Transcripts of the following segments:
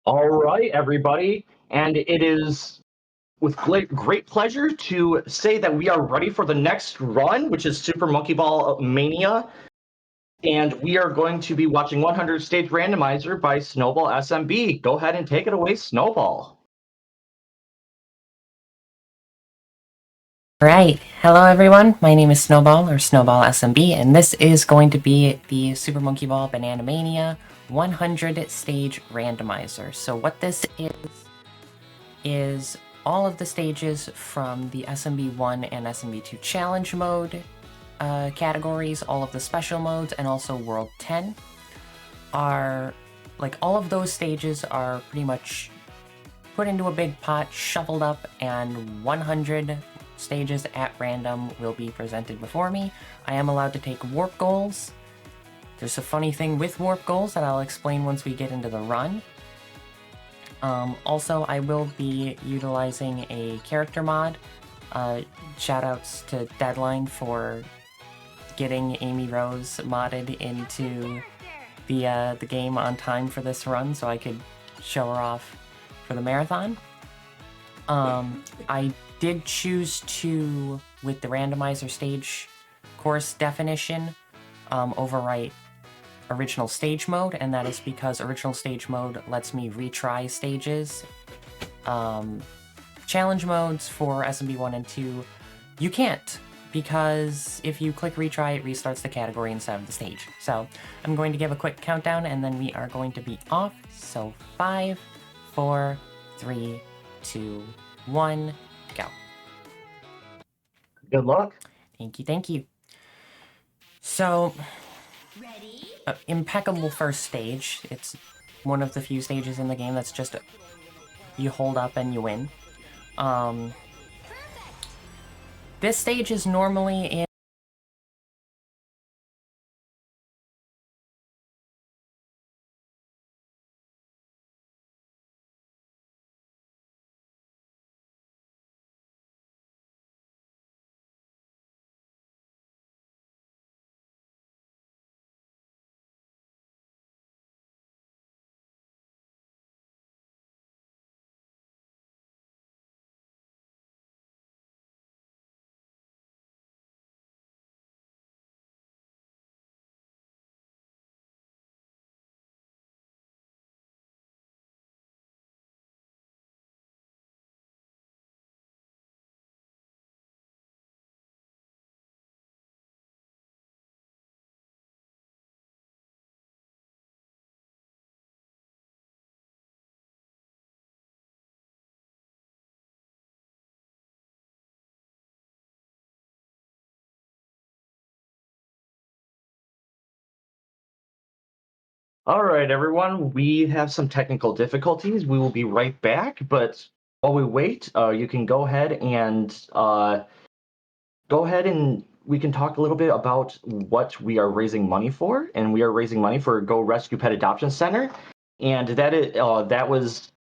All right, everybody. And it is with great pleasure to say that we are ready for the next run, which is Super Monkey Ball Mania. And we are going to be watching 100 Stage Randomizer by SnowballSMB. Go ahead and take it away, Snowball. Alright, hello everyone, my name is Snowball, or SnowballSMB, and this is going to be the Super Monkey Ball Banana Mania 100 Stage Randomizer. So what this is all of the stages from the SMB1 and SMB2 Challenge Mode categories, all of the special modes, and also World 10 are, all of those stages are pretty much put into a big pot, shuffled up, and 100 stages at random will be presented before me. I am allowed to take warp goals. There's a funny thing with warp goals that I'll explain once we get into the run. Also, I will be utilizing a character mod. Shoutouts to Deadline for getting Amy Rose modded into the game on time for this run so I could show her off for the marathon. I did choose to, with the randomizer stage course definition, overwrite original stage mode, and that is because original stage mode lets me retry stages. Challenge modes for SMB1 and 2, you can't, because if you click retry, it restarts the category instead of the stage. So I'm going to give a quick countdown, and then we are going to be off. So 5, 4, 3, 2, 1, go. Good luck. Thank you, thank you. So, impeccable first stage. It's one of the few stages in the game that's just you hold up and you win. This stage is normally in All right, everyone. We have some technical difficulties. We will be right back, but while we wait, you can go ahead and we can talk a little bit about what we are raising money for, and we are raising money for Go Rescue Pet Adoption Center, and that is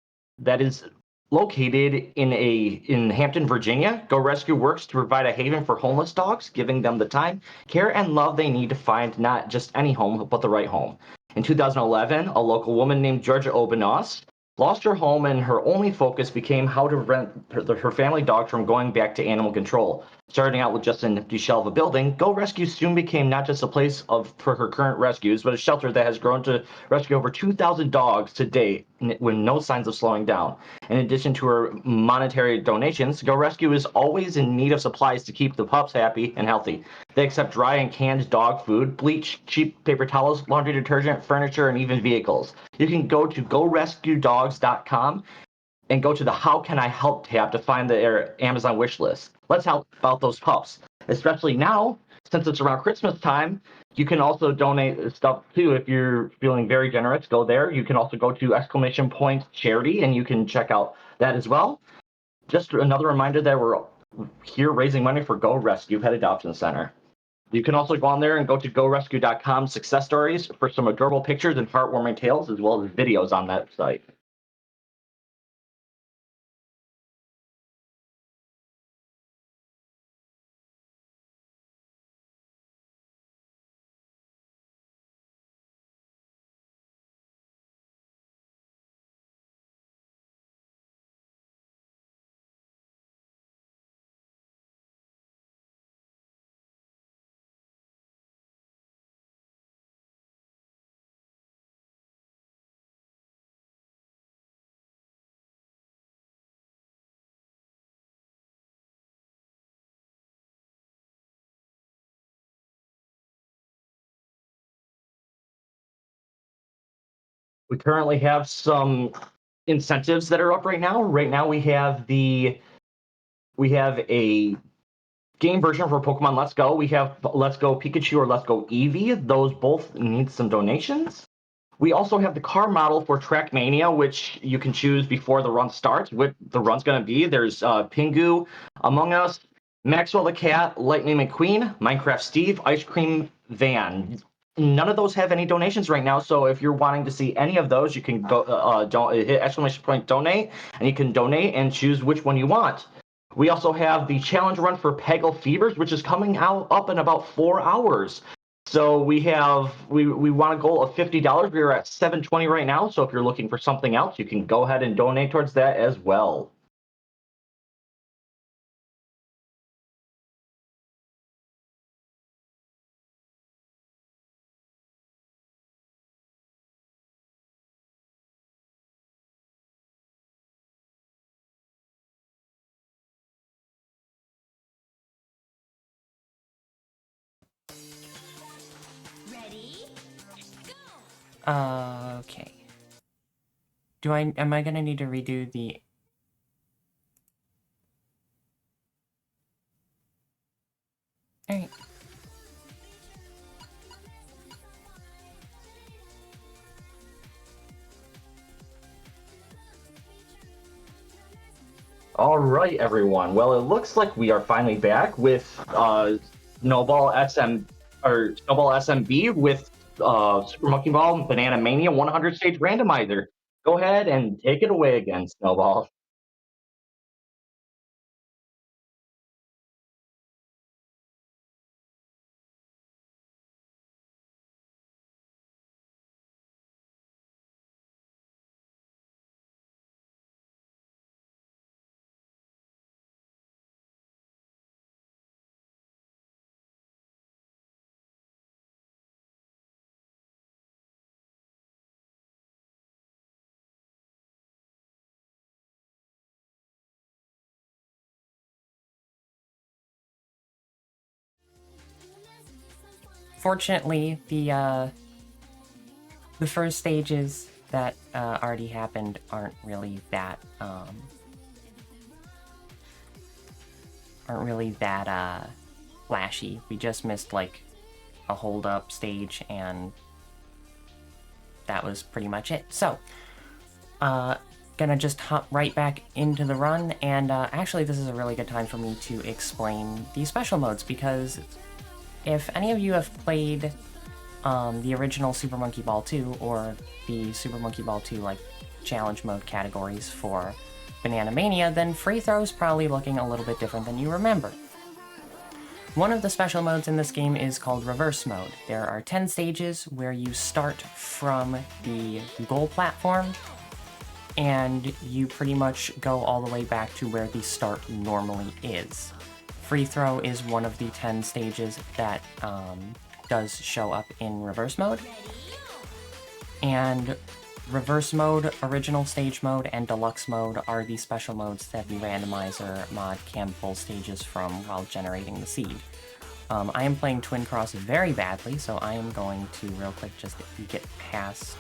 located in Hampton, Virginia. Go Rescue works to provide a haven for homeless dogs, giving them the time, care, and love they need to find not just any home, but the right home. In 2011, a local woman named Georgia Obanos lost her home, and her only focus became how to prevent her family dogs from going back to animal control. Starting out with just an empty shell of a building, Go Rescue soon became not just a place for her current rescues, but a shelter that has grown to rescue over 2,000 dogs to date, with no signs of slowing down. In addition to her monetary donations, Go Rescue is always in need of supplies to keep the pups happy and healthy. They accept dry and canned dog food, bleach, cheap paper towels, laundry detergent, furniture, and even vehicles. You can go to gorescuedogs.com and go to the How Can I Help tab to find their Amazon wish list. Let's help out those pups, especially now, since it's around Christmas time. You can also donate stuff too if you're feeling very generous. Go there. You can also go to !charity and you can check out that as well. Just another reminder that we're here raising money for Go Rescue Pet Adoption Center. You can also go on there and go to gorescue.com success stories for some adorable pictures and heartwarming tales, as well as videos on that site. We currently have some incentives that are up right now. Right now we have a game version for Pokemon Let's Go. We have Let's Go Pikachu or Let's Go Eevee. Those both need some donations. We also have the car model for Trackmania, which you can choose before the run starts. What the run's going to be. There's Pingu, Among Us, Maxwell the Cat, Lightning McQueen, Minecraft Steve, Ice Cream Van. None of those have any donations right now, so if you're wanting to see any of those, you can go hit exclamation point donate, and you can donate and choose which one you want. We also have the challenge run for Peggle Fevers, which is coming out up in about 4 hours. So we want a goal of $50. We're at $7.20 right now. So if you're looking for something else, you can go ahead and donate towards that as well. Okay. Am I gonna need to redo the... Alright. All right, everyone. Well, it looks like we are finally back with SnowballSMB with Super Monkey Ball Banana Mania 100 stage randomizer. Go ahead and take it away again, Snowball. Fortunately, the first stages that already happened aren't really that flashy. We just missed like a hold up stage, and that was pretty much it. So, gonna just hop right back into the run, and actually this is a really good time for me to explain the special modes, because if any of you have played the original Super Monkey Ball 2 or the Super Monkey Ball 2 like challenge mode categories for Banana Mania, then free throw is probably looking a little bit different than you remember. One of the special modes in this game is called Reverse Mode. There are 10 stages where you start from the goal platform, and you pretty much go all the way back to where the start normally is. Free throw is one of the 10 stages that does show up in reverse mode. And reverse mode, original stage mode, and deluxe mode are the special modes that the randomizer mod can pull stages from while generating the seed. I am playing Twin Cross very badly, so I am going to real quick just get past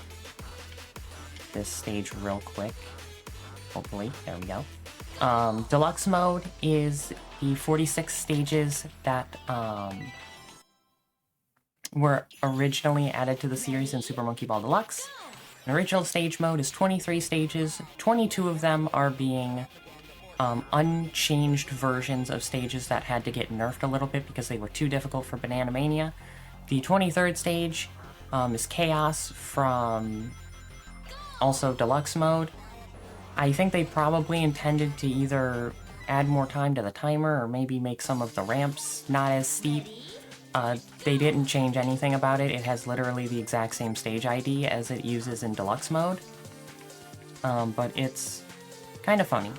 this stage real quick. Hopefully, there we go. Deluxe mode is the 46 stages that were originally added to the series in Super Monkey Ball Deluxe. An original stage mode is 23 stages. 22 of them are being unchanged versions of stages that had to get nerfed a little bit because they were too difficult for Banana Mania. The 23rd stage is Chaos from also Deluxe mode. I think they probably intended to either add more time to the timer or maybe make some of the ramps not as steep. They didn't change anything about it. It has literally the exact same stage ID as it uses in Deluxe mode. But it's kind of funny.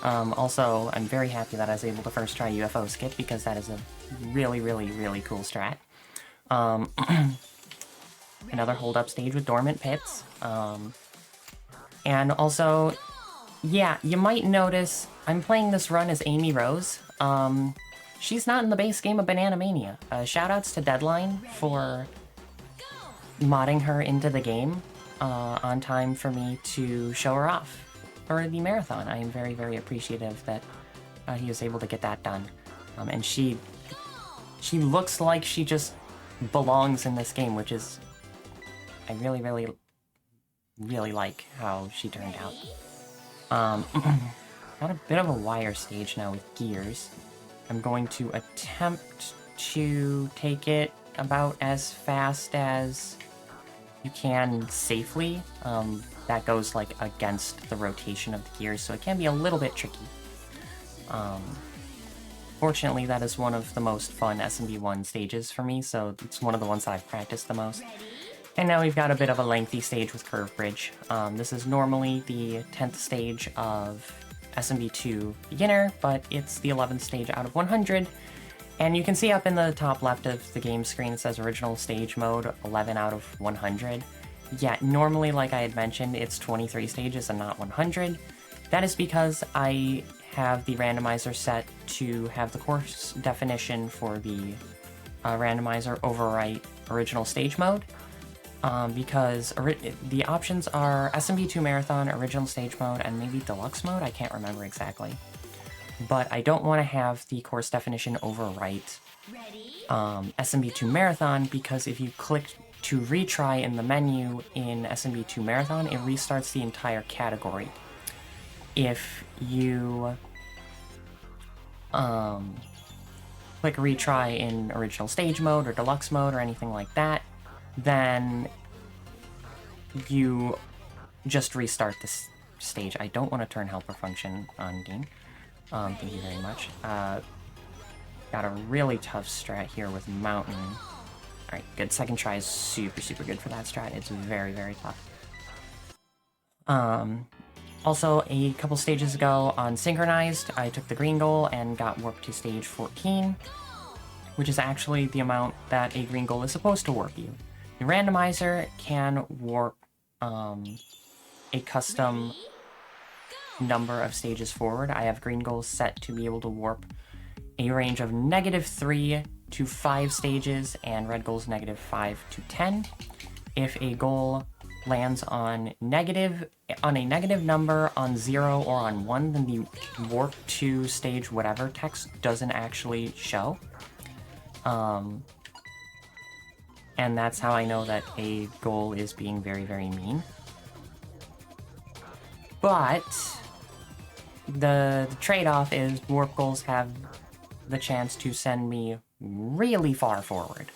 Also, I'm very happy that I was able to first try UFO skip, because that is a really, really, really cool strat. Another hold-up stage with dormant pits. And also, yeah, you might notice I'm playing this run as Amy Rose. She's not in the base game of Banana Mania. Shoutouts to Deadline for modding her into the game. on time for me to show her off for the marathon. I am very, very appreciative that he was able to get that done. And she looks like she just belongs in this game, which is... I really, really, really like how she turned out. Got a bit of a wire stage now with gears. I'm going to attempt to take it about as fast as you can safely. That goes like against the rotation of the gears, so it can be a little bit tricky. Fortunately, that is one of the most fun SMB1 stages for me, so it's one of the ones that I've practiced the most. And now we've got a bit of a lengthy stage with Curve Bridge. This is normally the 10th stage of SMB2 Beginner, but it's the 11th stage out of 100. And you can see up in the top left of the game screen, it says Original Stage Mode, 11 out of 100. Yeah, normally, like I had mentioned, it's 23 stages and not 100. That is because I have the randomizer set to have the course definition for the randomizer overwrite Original Stage Mode. Because the options are SMB2 Marathon, Original Stage Mode, and maybe Deluxe Mode, I can't remember exactly. But I don't want to have the course definition overwrite SMB2 Marathon, because if you click to retry in the menu in SMB2 Marathon, it restarts the entire category. If you click retry in Original Stage Mode or Deluxe Mode or anything like that, then you just restart this stage. I don't want to turn helper function on Dean. Thank you very much. Got a really tough strat here with Mountain. Alright, good. Second try is super, super good for that strat. It's very, very tough. Also, a couple stages ago on Synchronized, I took the green goal and got warped to stage 14, which is actually the amount that a green goal is supposed to warp you. The randomizer can warp a custom number of stages forward. I have green goals set to be able to warp a range of -3 to 5 stages, and red goals -5 to 10. If a goal lands on a negative number, on 0 or on 1, then the warp to stage whatever text doesn't actually show. And that's how I know that a goal is being very, very mean. But the trade-off is warp goals have the chance to send me really far forward.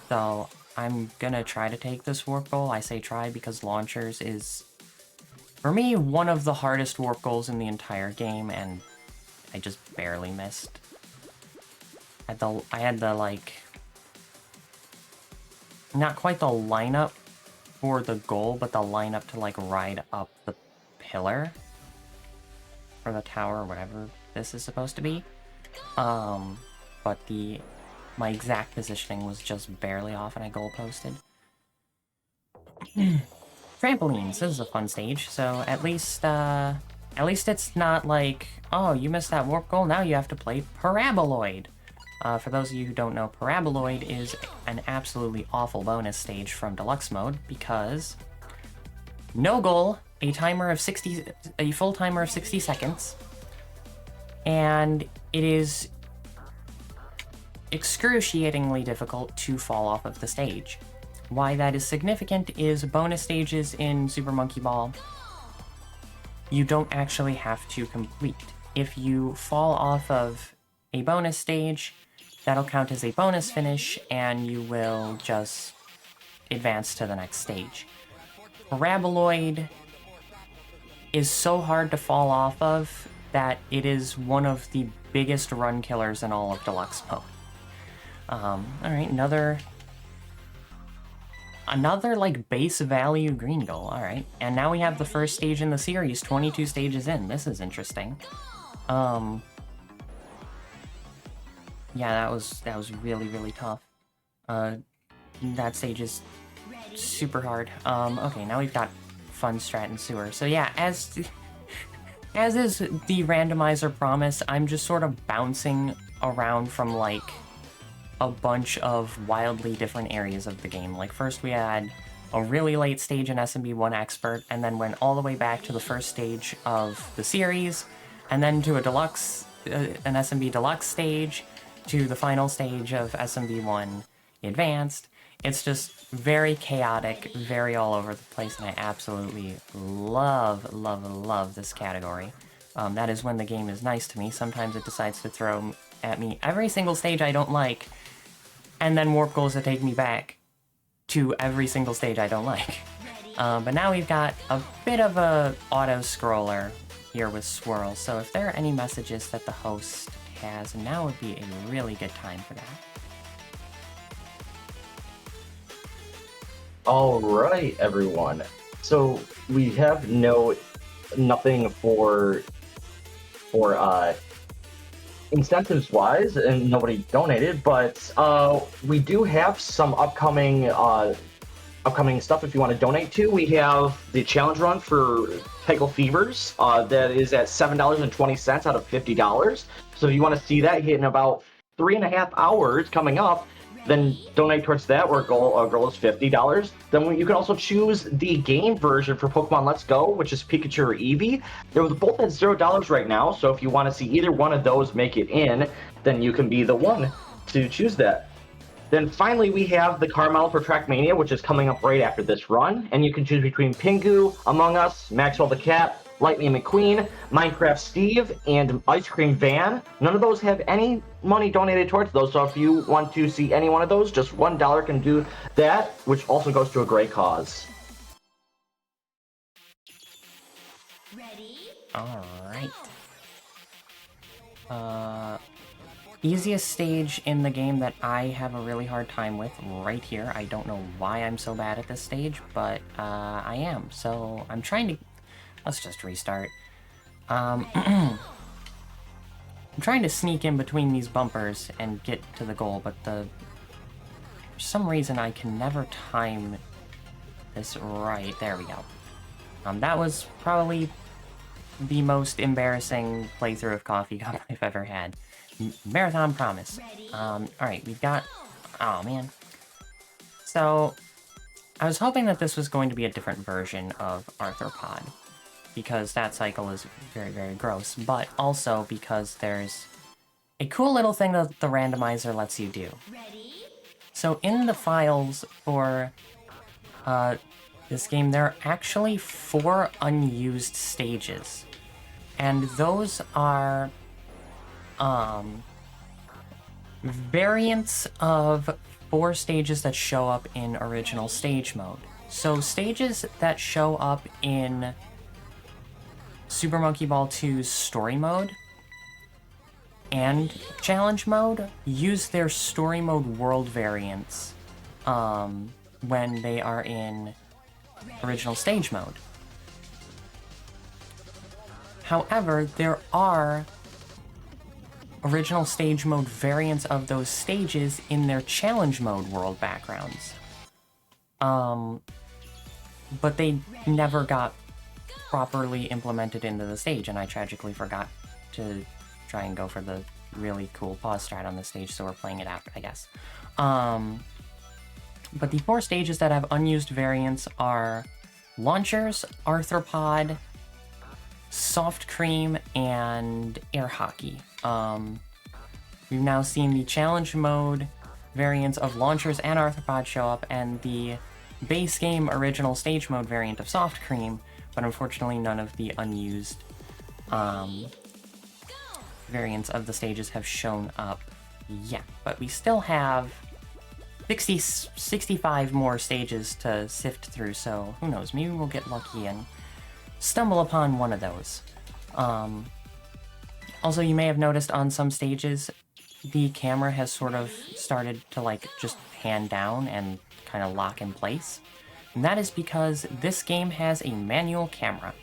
So I'm gonna try to take this warp goal. I say try because launchers is, for me, one of the hardest warp goals in the entire game, and I just barely missed. I had the, like, not quite the lineup for the goal, but the lineup to, like, ride up the pillar. Or the tower, or whatever this is supposed to be. But my exact positioning was just barely off and I goal posted. Trampolines, this is a fun stage, so at least it's not like, oh, you missed that warp goal, now you have to play Paraboloid. For those of you who don't know, Paraboloid is an absolutely awful bonus stage from Deluxe Mode, because no goal, a full timer of 60 seconds, and it is excruciatingly difficult to fall off of the stage. Why that is significant is bonus stages in Super Monkey Ball you don't actually have to complete. If you fall off of a bonus stage, that'll count as a bonus finish, and you will just advance to the next stage. Paraboloid is so hard to fall off of that it is one of the biggest run killers in all of Deluxe Mode. Alright, another like base value green goal, alright. And now we have the first stage in the series, 22 stages in. This is interesting. Yeah, that was really, really tough. That stage is super hard. Okay, now we've got fun strat and sewer. So yeah, as is the randomizer promise, I'm just sort of bouncing around from like a bunch of wildly different areas of the game. Like, first we had a really late stage in SMB1 Expert, and then went all the way back to the first stage of the series, and then to a deluxe, an SMB Deluxe stage, to the final stage of SMB1 Advanced. It's just very chaotic, very all over the place, and I absolutely love, love, love this category. That is when the game is nice to me. Sometimes it decides to throw at me every single stage I don't like, and then warp goals to take me back to every single stage I don't like. But now we've got a bit of a auto-scroller here with Swirl, so if there are any messages that the host has, now would be a really good time for that. All right, everyone. So we have nothing for incentives wise, and nobody donated, but we do have some upcoming stuff if you want to donate to. We have the challenge run for Peggle Fevers that is at $7.20 out of $50. So if you want to see that hit in about 3.5 hours coming up, then donate towards that, where our goal is $50. Then you can also choose the game version for Pokemon Let's Go, which is Pikachu or Eevee. They're both at $0 right now, so if you want to see either one of those make it in, then you can be the one to choose that. Then finally, we have the car model for Trackmania, which is coming up right after this run, and you can choose between Pingu, Among Us, Maxwell the Cat, Lightning McQueen, Minecraft Steve, and Ice Cream Van. None of those have any money donated towards those, so if you want to see any one of those, just $1 can do that, which also goes to a great cause. Ready? Alright. Easiest stage in the game that I have a really hard time with, right here. I don't know why I'm so bad at this stage, but I am. So I'm trying to... Let's just restart. I'm trying to sneak in between these bumpers and get to the goal, but for some reason I can never time this right. There we go. That was probably the most embarrassing playthrough of Coffee Cup I've ever had. Marathon promise. Alright, we've got... Oh, man. So, I was hoping that this was going to be a different version of Arthropod, because that cycle is very, very gross, but also because there's a cool little thing that the randomizer lets you do. So in the files for this game, there are actually 4 unused stages, and those are variants of 4 stages that show up in original stage mode. So stages that show up in Super Monkey Ball 2's story mode and challenge mode use their story mode world variants when they are in original stage mode. However, there are original stage mode variants of those stages in their challenge mode world backgrounds. But they never got properly implemented into the stage, and I tragically forgot to try and go for the really cool pause strat on the stage, so we're playing it out, I guess. But the 4 stages that have unused variants are Launchers, Arthropod, Soft Cream, and Air Hockey. We've now seen the challenge mode variants of Launchers and Arthropod show up, and the base game original stage mode variant of Soft Cream, but unfortunately none of the unused variants of the stages have shown up yet. But we still have 65 more stages to sift through, so who knows, maybe we'll get lucky and stumble upon one of those. Also, you may have noticed on some stages, the camera has sort of started to like just pan down and kind of lock in place. And that is because this game has a manual camera.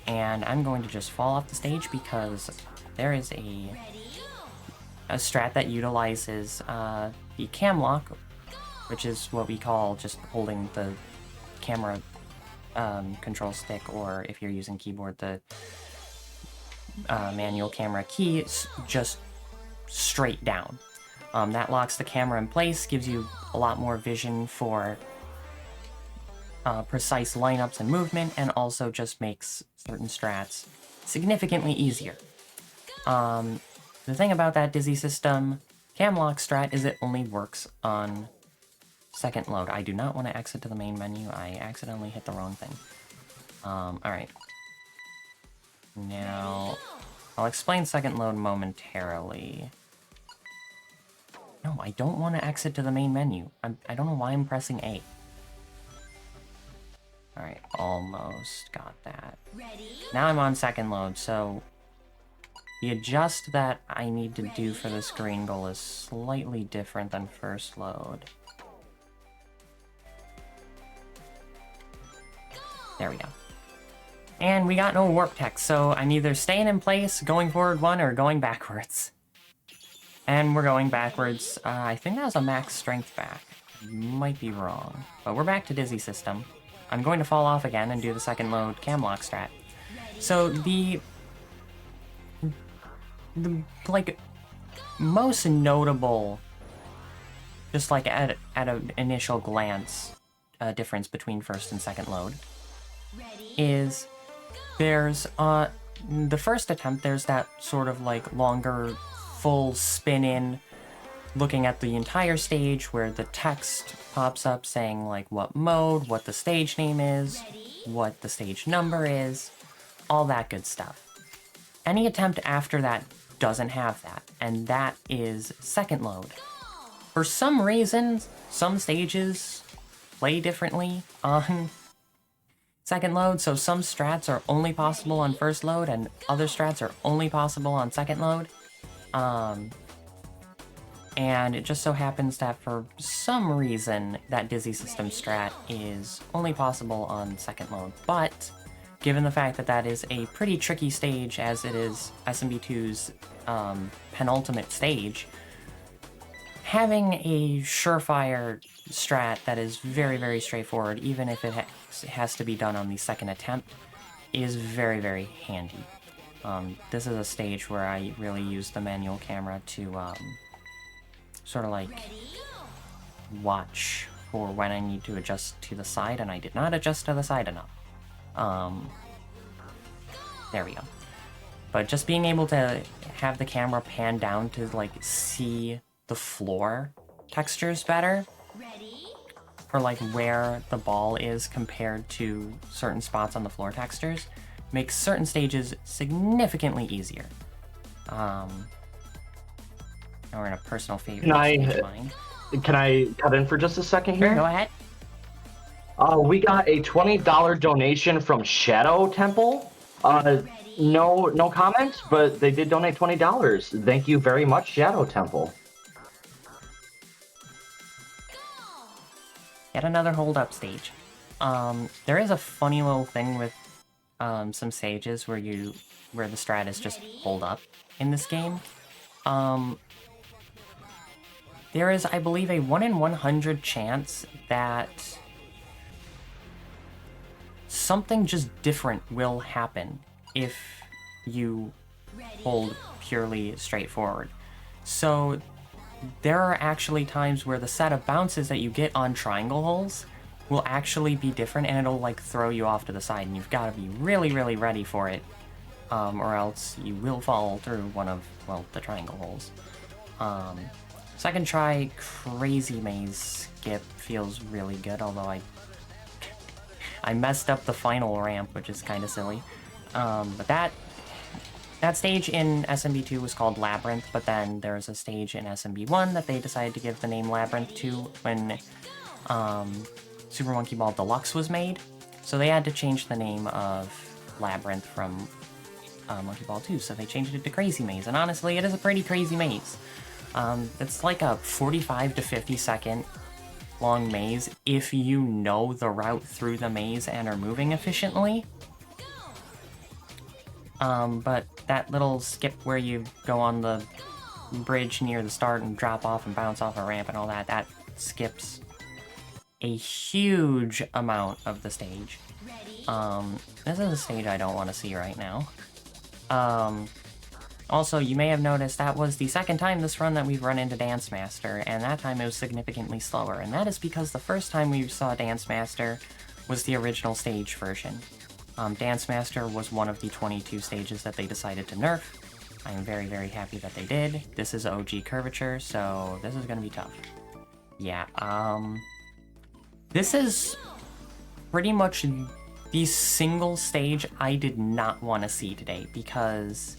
And I'm going to just fall off the stage because there is a strat that utilizes the cam lock, which is what we call just holding the camera control stick, or if you're using keyboard, the manual camera key is just straight down. That locks the camera in place, gives you a lot more vision for precise lineups and movement, and also just makes certain strats significantly easier. The thing about that Dizzy System cam lock strat is it only works on second load. I do not want to exit to the main menu. I accidentally hit the wrong thing. Alright. Now, I'll explain second load momentarily. No, I don't want to exit to the main menu. I don't know why I'm pressing A. Alright, almost got that. Now I'm on second load, so the adjust that I need to do for this green goal is slightly different than first load. There we go. And we got no warp text, so I'm either staying in place, going forward one, or going backwards. And we're going backwards. I think that was a max strength back. Might be wrong. But we're back to Dizzy System. I'm going to fall off again and do the second load cam lock strat. So the like most notable, just like at an initial glance, difference between first and second load is there's the first attempt there's that sort of like longer full spin in looking at the entire stage where the text pops up saying like what mode, what the stage name is, what the stage number is, all that good stuff. Any attempt after that doesn't have that, and that is second load. For some reason, some stages play differently on second load, so some strats are only possible on first load and other strats are only possible on second load. And it just so happens that for some reason that Dizzy System strat is only possible on second load, but given the fact that that is a pretty tricky stage as it is SMB2's penultimate stage, having a surefire strat that is very, very straightforward, even if it has to be done on the second attempt, is very, very handy. This is a stage where I really use the manual camera to sort of like watch for when I need to adjust to the side, and I did not adjust to the side enough. There we go. But just being able to have the camera pan down to like see the floor textures better, for like where the ball is compared to certain spots on the floor textures, makes certain stages significantly easier. Now we're in a personal favorite stage of mine. Can I cut in for just a second here? Sure, go ahead. We got a $20 donation from Shadow Temple. No comment, but they did donate $20. Thank you very much, Shadow Temple. Yet another hold-up stage. There is a funny little thing with some stages where the strat is just hold up in this game. There is, I believe, a 1 in 100 chance that something just different will happen if you hold purely straightforward. So there are actually times where the set of bounces that you get on triangle holes will actually be different, and it'll like throw you off to the side, and you've got to be really, really ready for it, or else you will fall through one of, well, the triangle holes. Second try Crazy Maze skip feels really good, although I messed up the final ramp, which is kind of silly. But that stage in SMB2 was called Labyrinth, but then there's a stage in SMB1 that they decided to give the name Labyrinth to when Super Monkey Ball Deluxe was made. So they had to change the name of Labyrinth from Monkey Ball 2, so they changed it to Crazy Maze, and honestly, it is a pretty crazy maze. It's like a 45 to 50 second long maze if you know the route through the maze and are moving efficiently. But that little skip where you go on the bridge near the start and drop off and bounce off a ramp and all that, that skips a huge amount of the stage. This is a stage I don't want to see right now. Also, you may have noticed that was the second time this run that we've run into Dance Master, and that time it was significantly slower, and that is because the first time we saw Dance Master was the original stage version. Dance Master was one of the 22 stages that they decided to nerf. I am very, very happy that they did. This is OG Curvature, so this is gonna be tough. Yeah, this is pretty much the single stage I did not want to see today, because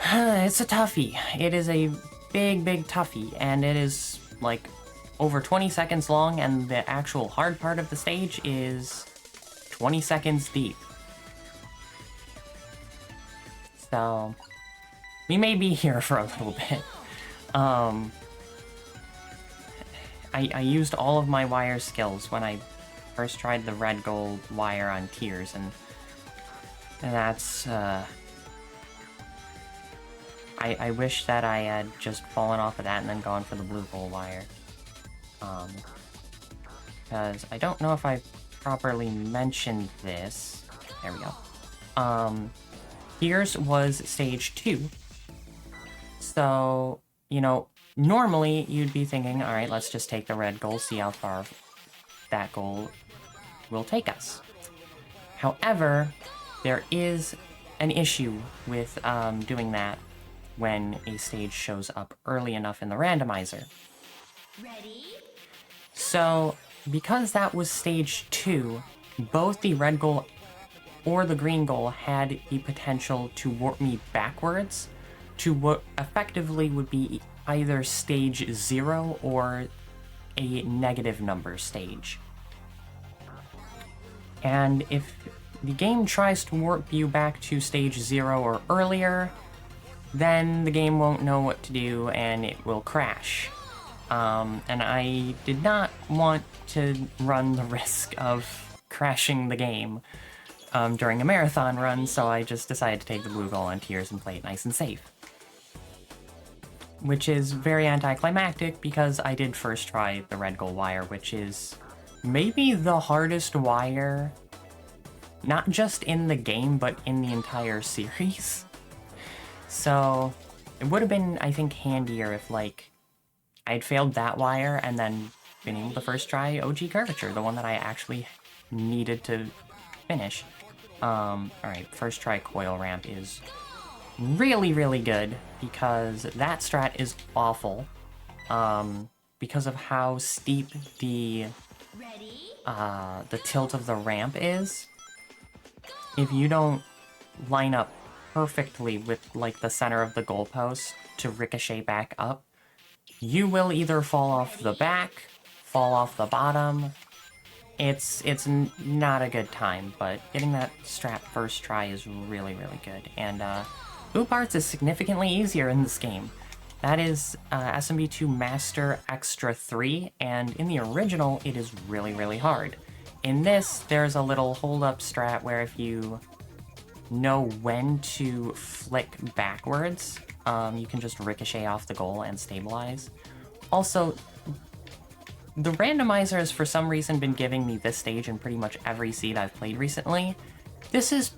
it's a toughie. It is a big, big toughie, and it is, like, over 20 seconds long, and the actual hard part of the stage is 20 seconds deep. So, we may be here for a little bit. I used all of my wire skills when I first tried the red gold wire on tiers, and that's, I wish that I had just fallen off of that and then gone for the blue gold wire. Because I don't know if I properly mentioned this. There we go. Here's was stage 2. So, you know, normally you'd be thinking, alright, let's just take the red goal, see how far that goal will take us. However, there is an issue with doing that when a stage shows up early enough in the randomizer. Ready? So, because that was stage 2, both the red goal or the green goal had the potential to warp me backwards to what effectively would be either stage 0 or a negative number stage. And if the game tries to warp you back to stage 0 or earlier, then the game won't know what to do and it will crash. And I did not want to run the risk of crashing the game during a marathon run, so I just decided to take the blue goal on tiers and play it nice and safe. Which is very anticlimactic because I did first try the red gold wire, which is maybe the hardest wire, not just in the game, but in the entire series. So it would have been, I think, handier if, like, I'd failed that wire and then been able to first try OG Curvature, the one that I actually needed to finish. Alright, first try Coil Ramp is really, really good, because that strat is awful, because of how steep the tilt of the ramp is. If you don't line up perfectly with, like, the center of the goalpost to ricochet back up, you will either fall off the back, fall off the bottom. It's not a good time, but getting that strat first try is really, really good. And Boop Arts is significantly easier in this game. That is SMB2 Master Extra 3, and in the original, it is really, really hard. In this, there's a little hold-up strat where if you know when to flick backwards, you can just ricochet off the goal and stabilize. Also, the randomizer has for some reason been giving me this stage in pretty much every seed I've played recently. This is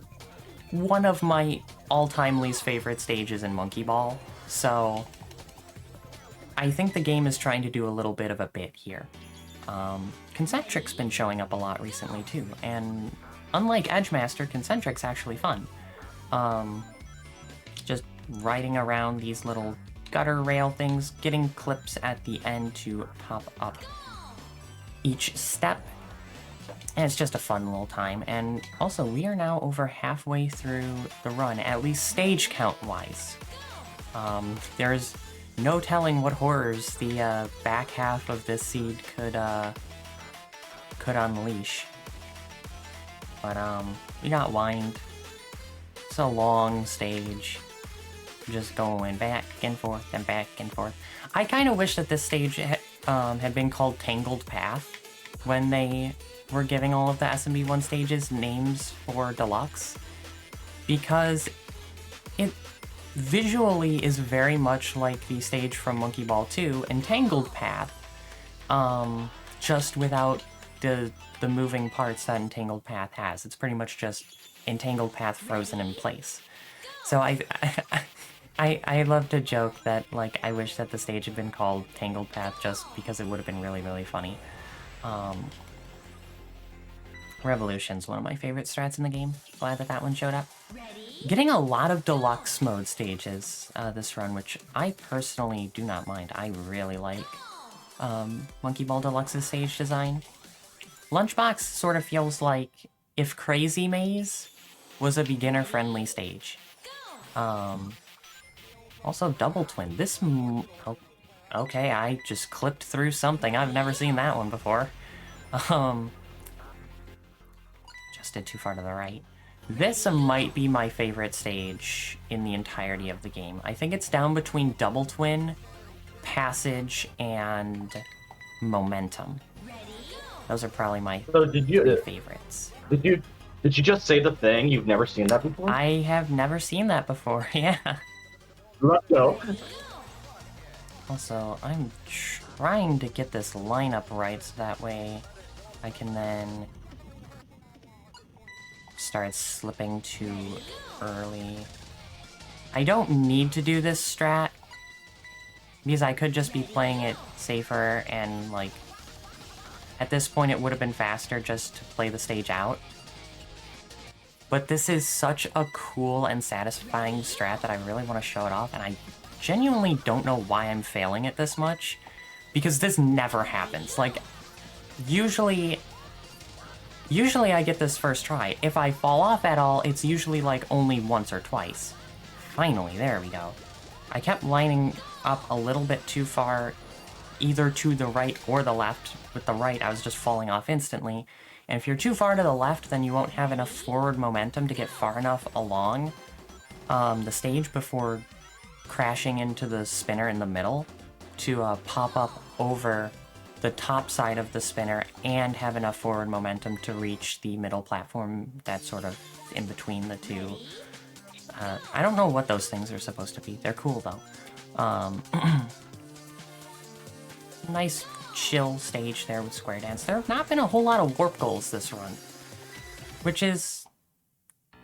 one of my all-time least favorite stages in Monkey Ball, so I think the game is trying to do a little bit of a bit here. Concentric's been showing up a lot recently too, and unlike Edgemaster, Concentric's actually fun. Just riding around these little gutter rail things, getting clips at the end to pop up each step, and it's just a fun little time. And also, we are now over halfway through the run, at least stage count-wise. There's no telling what horrors the back half of this seed could unleash. But we got Wind. It's a long stage, just going back and forth and back and forth. I kind of wish that this stage had been called Tangled Path when they were giving all of the SMB1 stages names for Deluxe, because it visually is very much like the stage from Monkey Ball 2, Entangled Path, just without the moving parts that Entangled Path has. It's pretty much just Entangled Path frozen in place. So I love to joke that, like, I wish that the stage had been called Tangled Path just because it would have been really, really funny. Revolution's one of my favorite strats in the game. Glad that that one showed up. Getting a lot of deluxe mode stages this run, which I personally do not mind. I really like Monkey Ball Deluxe's stage design. Lunchbox sort of feels like if Crazy Maze was a beginner-friendly stage. Also, Double Twin. This... Oh, okay, I just clipped through something. I've never seen that one before. Just did too far to the right. This might be my favorite stage in the entirety of the game. I think it's down between Double Twin, Passage, and Momentum. Those are probably my three favorites. Did you just say the thing? You've never seen that before? I have never seen that before, yeah. Let's go. Also, I'm trying to get this lineup right so that way I can then start slipping too early. I don't need to do this strat because I could just be playing it safer and, like, at this point it would have been faster just to play the stage out. But this is such a cool and satisfying strat that I really want to show it off, and I genuinely don't know why I'm failing it this much, because this never happens. Like, usually I get this first try. If I fall off at all, it's usually like only once or twice. Finally, there we go. I kept lining up a little bit too far, either to the right or the left. With the right, I was just falling off instantly. And if you're too far to the left, then you won't have enough forward momentum to get far enough along the stage before crashing into the spinner in the middle to pop up over the top side of the spinner and have enough forward momentum to reach the middle platform that's sort of in between the two. I don't know what those things are supposed to be. They're cool, though. Nice chill stage there with Square Dance. There have not been a whole lot of warp goals this run, which is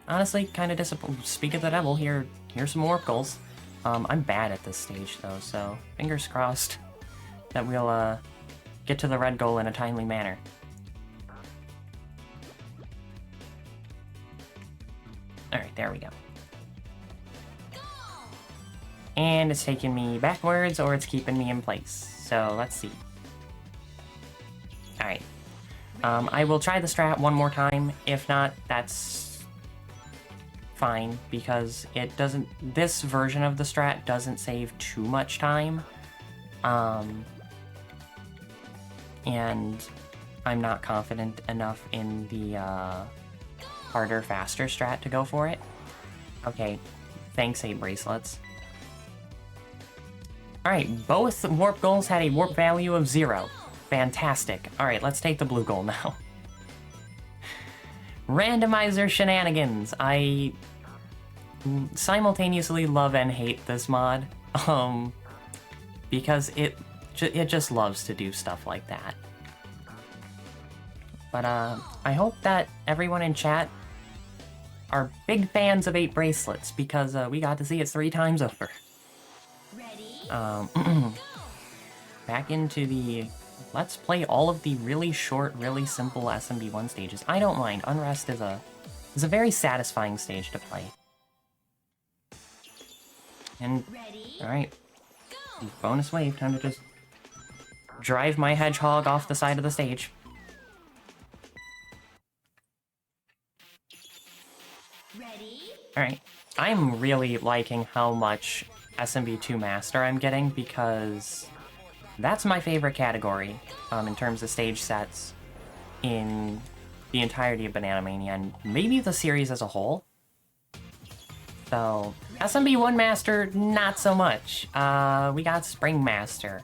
honestly kind of disappointing. Speak of the devil, here's some warp goals. I'm bad at this stage though, so fingers crossed that we'll get to the red goal in a timely manner. Alright, there we go. And it's taking me backwards, or it's keeping me in place. So let's see. Alright. I will try the strat one more time. If not, that's fine, because it doesn't... This version of the strat doesn't save too much time. And I'm not confident enough in the harder, faster strat to go for it. Okay, thanks 8 bracelets. Alright, both warp goals had a warp value of 0. Fantastic. Alright, let's take the blue goal now. Randomizer shenanigans. I simultaneously love and hate this mod, because it just loves to do stuff like that. But I hope that everyone in chat are big fans of 8 bracelets, because we got to see it 3 times over. Back into the... Let's play all of the really short, really simple SMB1 stages. I don't mind. Unrest is a very satisfying stage to play. And, alright. Bonus wave. Time to just drive my hedgehog off the side of the stage. Alright. I'm really liking how much SMB2 Master I'm getting, because that's my favorite category in terms of stage sets in the entirety of Banana Mania, and maybe the series as a whole. So, SMB1 Master, not so much. We got Spring Master.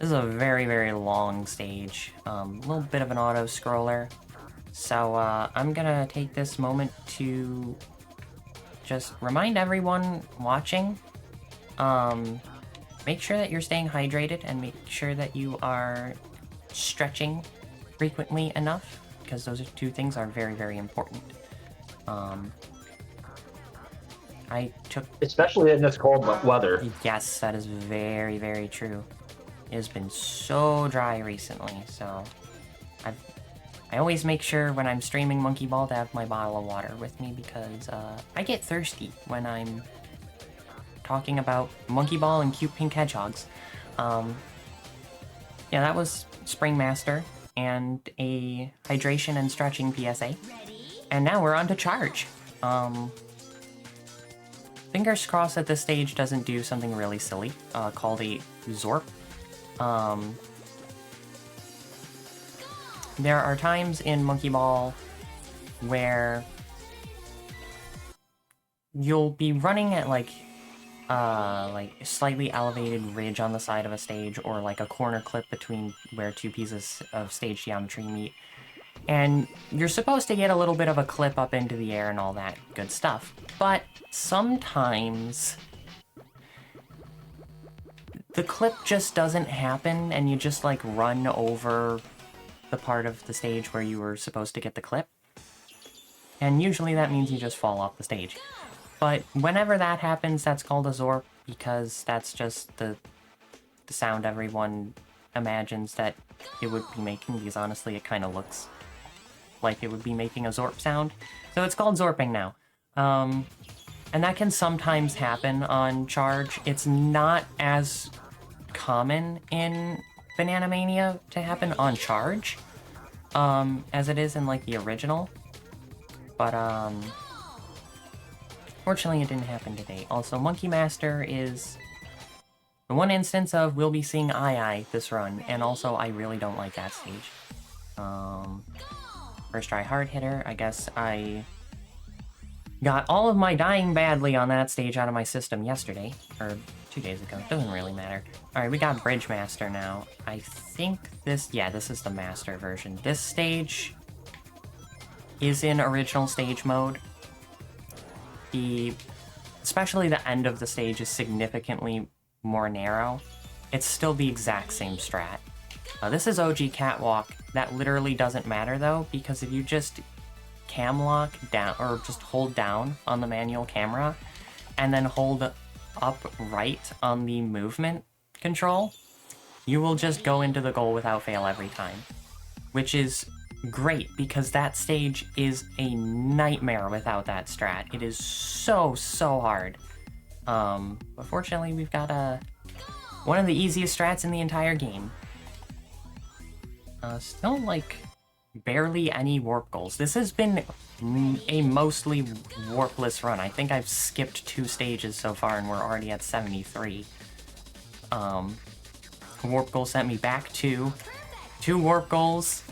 This is a very, very long stage. A little bit of an auto-scroller. So, I'm gonna take this moment to just remind everyone watching, make sure that you're staying hydrated and make sure that you are stretching frequently enough, because those 2 things are very, very important. I took... Especially in this cold weather. Yes, that is very, very true. It has been so dry recently, so... I always make sure when I'm streaming Monkey Ball to have my bottle of water with me because I get thirsty when I'm talking about Monkey Ball and cute pink hedgehogs. Yeah, that was Spring Master and a hydration and stretching PSA. And now we're on to Charge. Fingers crossed that this stage doesn't do something really silly, called a Zorp. There are times in Monkey Ball where you'll be running at like a slightly elevated ridge on the side of a stage, or like a corner clip between where two pieces of stage geometry meet. And you're supposed to get a little bit of a clip up into the air and all that good stuff. But sometimes the clip just doesn't happen and you just like run over the part of the stage where you were supposed to get the clip. And usually that means you just fall off the stage. But whenever that happens, that's called a Zorp, because that's just the sound everyone imagines that it would be making, because honestly it kind of looks like it would be making a Zorp sound. So it's called Zorping now. And that can sometimes happen on Charge. It's not as common in Banana Mania to happen on Charge, as it is in, like, the original. But, fortunately it didn't happen today. Also, Monkey Master is the one instance of we'll be seeing Ai this run, and also I really don't like that stage. First try hard hitter, I guess I got all of my dying badly on that stage out of my system yesterday, or 2 days ago, doesn't really matter. Alright, we got Bridge Master now. I think this is the Master version. This stage is in original stage mode. Especially the end of the stage is significantly more narrow. It's still the exact same strat. This is OG Catwalk. That literally doesn't matter though, because if you just cam lock down, or just hold down on the manual camera, and then hold up right on the movement control, you will just go into the goal without fail every time. Which is great, because that stage is a nightmare without that strat. It is so hard. But fortunately we've got one of the easiest strats in the entire game. Still, like, barely any warp goals. This has been a mostly warpless run. I think I've skipped 2 stages so far and we're already at 73. Warp goal sent me back 2 warp goals.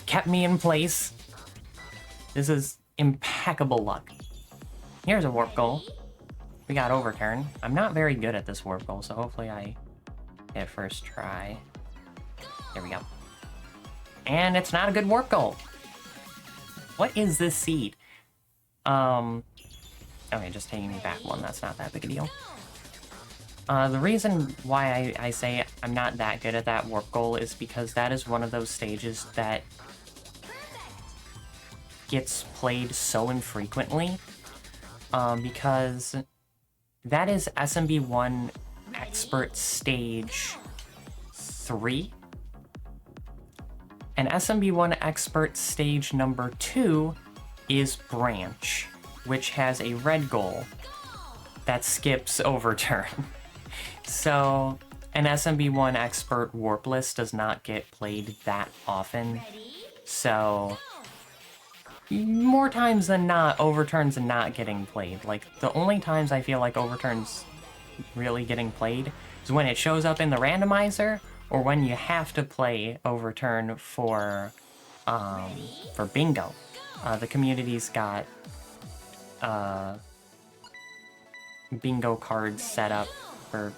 Kept me in place. This is impeccable luck. Here's a warp goal. We got overturn. I'm not very good at this warp goal, so hopefully I get first try. There we go. And it's not a good warp goal. What is this seed? Okay, just taking me back 1. That's not that big a deal. The reason why I say I'm not that good at that warp goal is because that is one of those stages that gets played so infrequently. Because that is SMB1 Expert Stage 3. And SMB1 Expert Stage number 2 is Branch, which has a red goal that skips Overturn. So, an SMB1 Expert Warpless does not get played that often. So, more times than not, Overturn's not getting played. Like, the only times I feel like Overturn's really getting played is when it shows up in the randomizer, or when you have to play Overturn for bingo. The community's got bingo cards set up for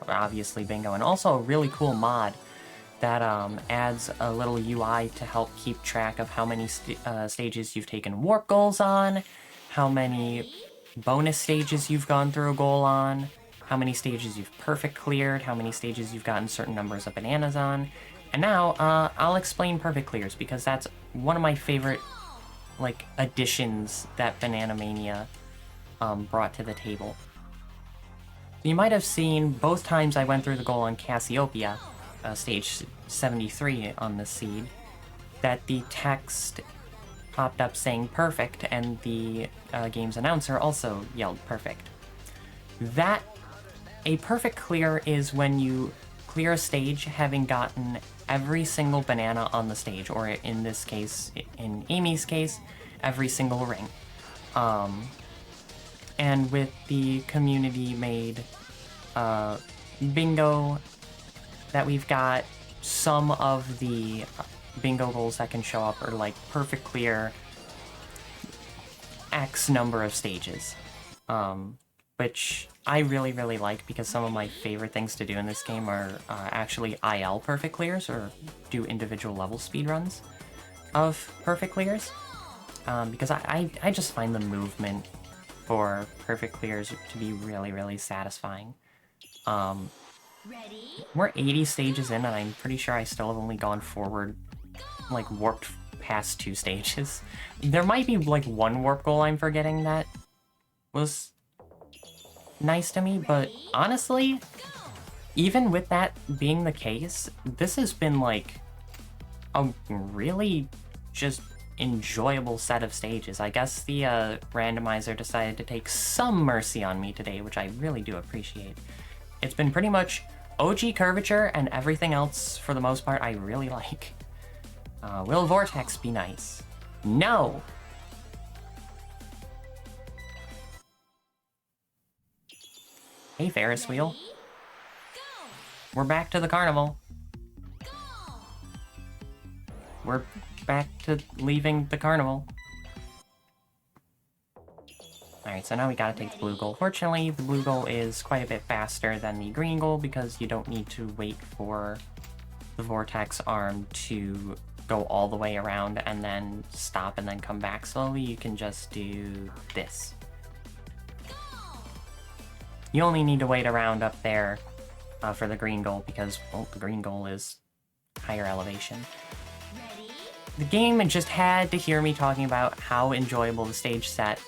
obviously bingo, and also a really cool mod that adds a little UI to help keep track of how many stages you've taken warp goals on, how many bonus stages you've gone through a goal on, how many stages you've perfect cleared, how many stages you've gotten certain numbers of bananas on. And now, I'll explain perfect clears, because that's one of my favorite, like, additions that Banana Mania brought to the table. You might have seen both times I went through the goal on Cassiopeia, stage 73 on the seed, that the text popped up saying perfect, and the game's announcer also yelled perfect. A perfect clear is when you clear a stage having gotten every single banana on the stage, or in this case, in Amy's case, every single ring. And with the community-made bingo that we've got, some of the bingo goals that can show up are like perfect clear X number of stages, which I really, really like, because some of my favorite things to do in this game are actually IL perfect clears, or do individual level speedruns of perfect clears, because I just find the movement for perfect clears to be really, really satisfying. We're 80 stages in, and I'm pretty sure I still have only gone forward, like, warped past 2 stages. There might be, like, one warp goal I'm forgetting that was nice to me, but honestly, even with that being the case, this has been, like, a really just enjoyable set of stages. I guess the randomizer decided to take some mercy on me today, which I really do appreciate. It's been pretty much OG curvature, and everything else, for the most part, I really like. Will Vortex be nice? No! Hey, Ferris wheel. We're back to the carnival. We're back to leaving the carnival. Alright, so now we gotta take the blue goal. Fortunately, the blue goal is quite a bit faster than the green goal, because you don't need to wait for the vortex arm to go all the way around and then stop and then come back slowly. You can just do this. You only need to wait around up there for the green goal, because, well, the green goal is higher elevation. The game just had to hear me talking about how enjoyable the stage set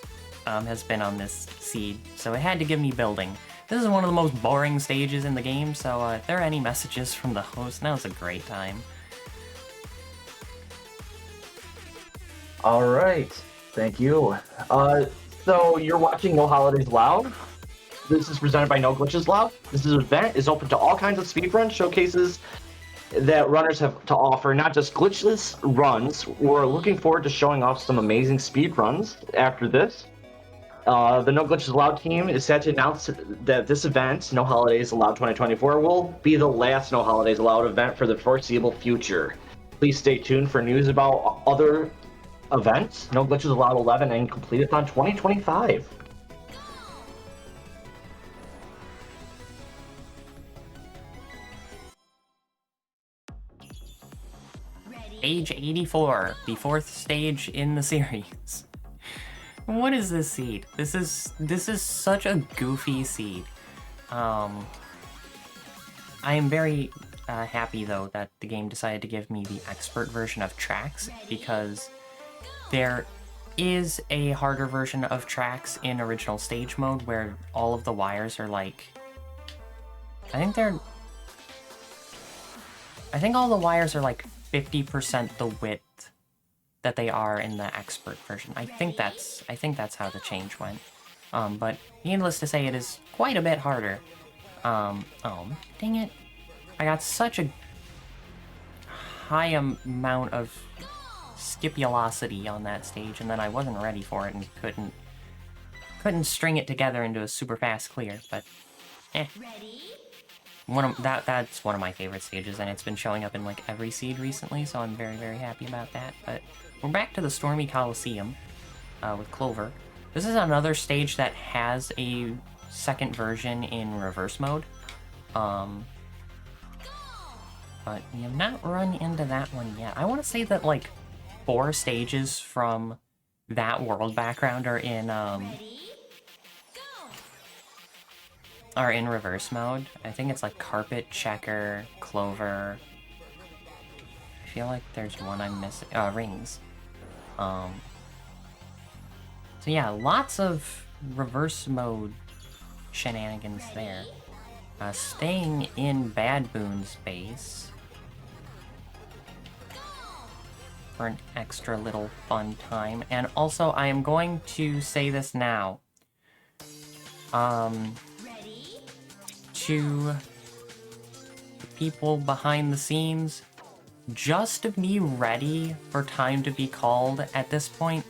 has been on this seed, so it had to give me building. This is one of the most boring stages in the game, so if there are any messages from the host, now's a great time. All right, thank you. So you're watching No Holidays Allowed. This is presented by No Glitches Allowed. This event is open to all kinds of speedrun showcases that runners have to offer, not just glitchless runs. We're looking forward to showing off some amazing speedruns after this. The No Glitches Allowed team is set to announce that this event, No Holidays Allowed 2024, will be the last No Holidays Allowed event for the foreseeable future. Please stay tuned for news about other events, No Glitches Allowed 11 and Complete-a-thon 2025. Stage 84, the 4th stage in the series. What is this seed? This is such a goofy seed. I am very happy, though, that the game decided to give me the expert version of tracks, because there is a harder version of tracks in original stage mode where all of the wires are like... I think all the wires are like 50% the width that they are in the expert version. I think that's how the change went. But needless to say, it is quite a bit harder. Oh, dang it. I got such a high amount of skipulosity on that stage, and then I wasn't ready for it and couldn't string it together into a super fast clear, but that's one of my favorite stages, and it's been showing up in like every seed recently, so I'm very, very happy about that. But we're back to the Stormy Coliseum with Clover. This is another stage that has a second version in reverse mode. But we have not run into that one yet. I want to say that like 4 stages from that world background are in reverse mode. I think it's like Carpet, Checker, Clover. I feel like there's one I'm missing. Rings. So yeah, lots of reverse mode shenanigans there. Staying in Bad Boon's base for an extra little fun time. And also, I am going to say this now. To the people behind the scenes, just be ready for time to be called at this point.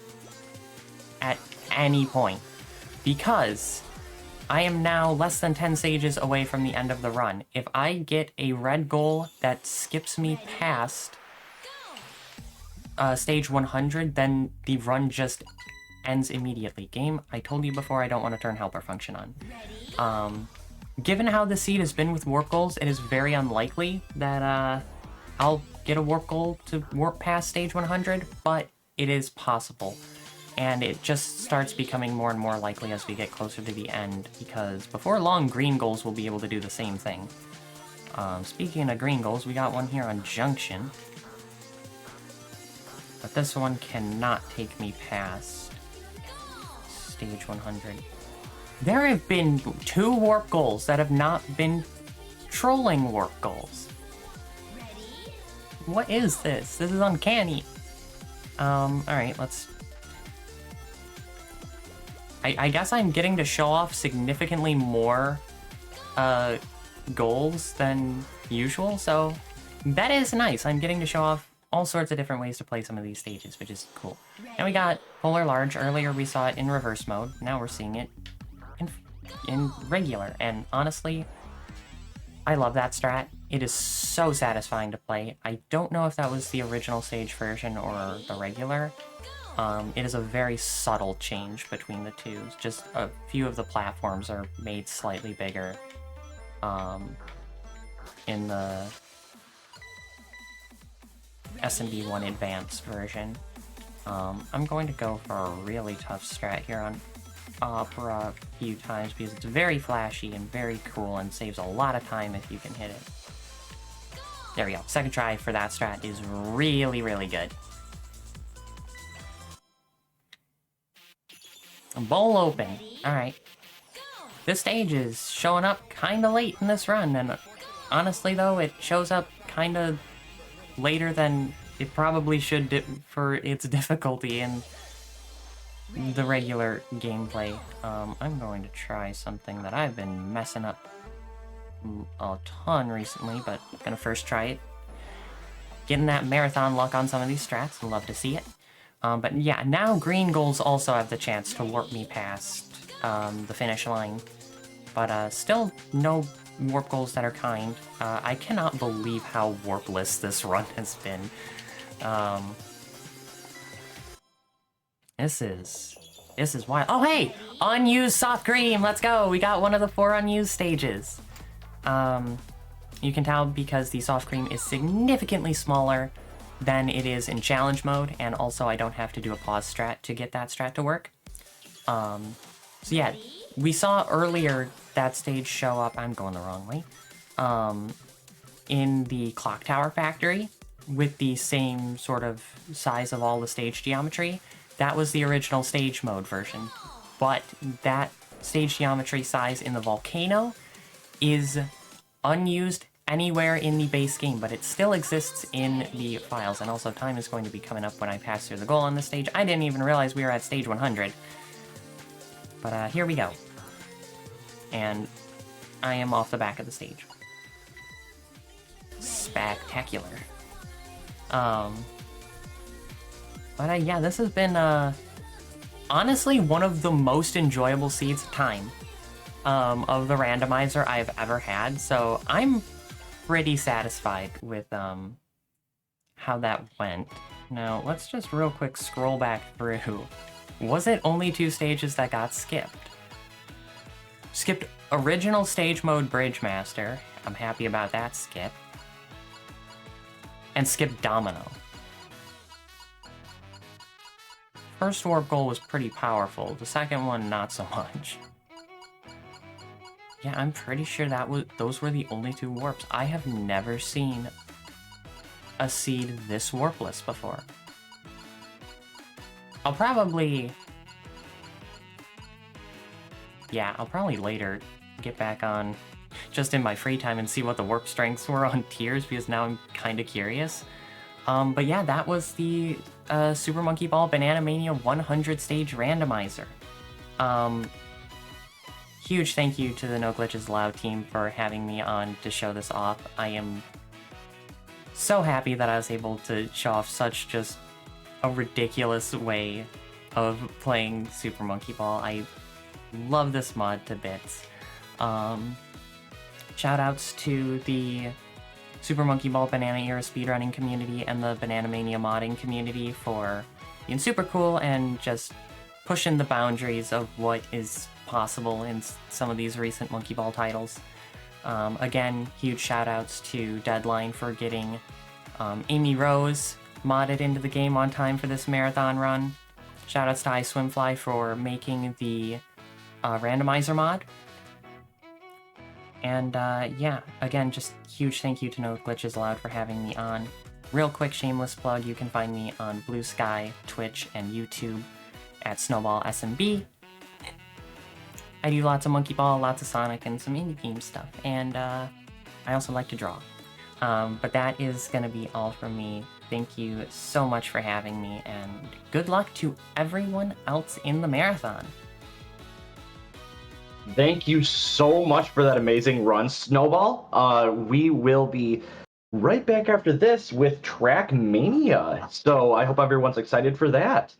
At any point. Because I am now less than 10 stages away from the end of the run. If I get a red goal that skips me past stage 100, then the run just ends immediately. Game, I told you before I don't want to turn helper function on. Given how the seed has been with warp goals, it is very unlikely that I'll get a warp goal to warp past stage 100, but it is possible. And it just starts becoming more and more likely as we get closer to the end, because before long, green goals will be able to do the same thing. Speaking of green goals, we got one here on Junction. But this one cannot take me past stage 100. There have been 2 warp goals that have not been trolling warp goals. What is this? This is uncanny. Alright, let's... I guess I'm getting to show off significantly more goals than usual, so that is nice. I'm getting to show off all sorts of different ways to play some of these stages, which is cool. And we got Polar Large. Earlier we saw it in reverse mode. Now we're seeing it in regular, and honestly, I love that strat. It is so satisfying to play. I don't know if that was the original stage version or the regular. It is a very subtle change between the two. Just a few of the platforms are made slightly bigger in the SMB1 Advanced version. I'm going to go for a really tough strat here on Opera a few times because it's very flashy and very cool and saves a lot of time if you can hit it. There we go. Second try for that strat is really, really good. Bowl open. Alright. This stage is showing up kinda late in this run, and honestly though, it shows up kinda later than it probably should for its difficulty in the regular gameplay. I'm going to try something that I've been messing up a ton recently, but I'm gonna first try it. Getting that marathon luck on some of these strats, I'd love to see it. But yeah, now green goals also have the chance to warp me past the finish line. But still no warp goals that are kind. I cannot believe how warpless this run has been. This is wild. Oh hey! Unused soft cream! Let's go! We got one of the 4 unused stages. You can tell because the soft cream is significantly smaller than it is in challenge mode, and also I don't have to do a pause strat to get that strat to work. So yeah, we saw earlier that stage show up, I'm going the wrong way, in the Clock Tower Factory with the same sort of size of all the stage geometry. That was the original stage mode version, but that stage geometry size in the volcano is unused anywhere in the base game, but it still exists in the files. And also time is going to be coming up when I pass through the goal on this stage. I didn't even realize we were at stage 100. But here we go. And I am off the back of the stage. Spectacular. But yeah, this has been honestly one of the most enjoyable seeds of time of the randomizer I've ever had. So I'm pretty satisfied with how that went. Now, let's just real quick scroll back through. Was it only 2 stages that got skipped? Skipped original stage mode Bridgemaster. I'm happy about that skip. And skipped Domino. First warp goal was pretty powerful. The second one, not so much. Yeah, I'm pretty sure those were the only 2 warps. I have never seen a seed this warpless before. I'll probably yeah, I'll probably later get back on just in my free time and see what the warp strengths were on tiers, because now I'm kind of curious. But yeah, that was the Super Monkey Ball Banana Mania 100 stage randomizer. Huge thank you to the No Glitches Allowed team for having me on to show this off. I am so happy that I was able to show off such just a ridiculous way of playing Super Monkey Ball. I love this mod to bits. Shoutouts to the Super Monkey Ball Banana Era speedrunning community and the Banana Mania modding community for being super cool and just pushing the boundaries of what is possible in some of these recent Monkey Ball titles. Again, huge shoutouts to Deadline for getting Amy Rose modded into the game on time for this marathon run. Shoutouts to iSwimFly for making the randomizer mod. And yeah, again, just huge thank you to No Glitches Allowed for having me on. Real quick shameless plug, you can find me on Blue Sky, Twitch, and YouTube at SnowballSMB. I do lots of Monkey Ball, lots of Sonic, and some indie game stuff, and I also like to draw. But that is going to be all from me. Thank you so much for having me, and good luck to everyone else in the marathon. Thank you so much for that amazing run, Snowball. We will be right back after this with Track Mania. So I hope everyone's excited for that.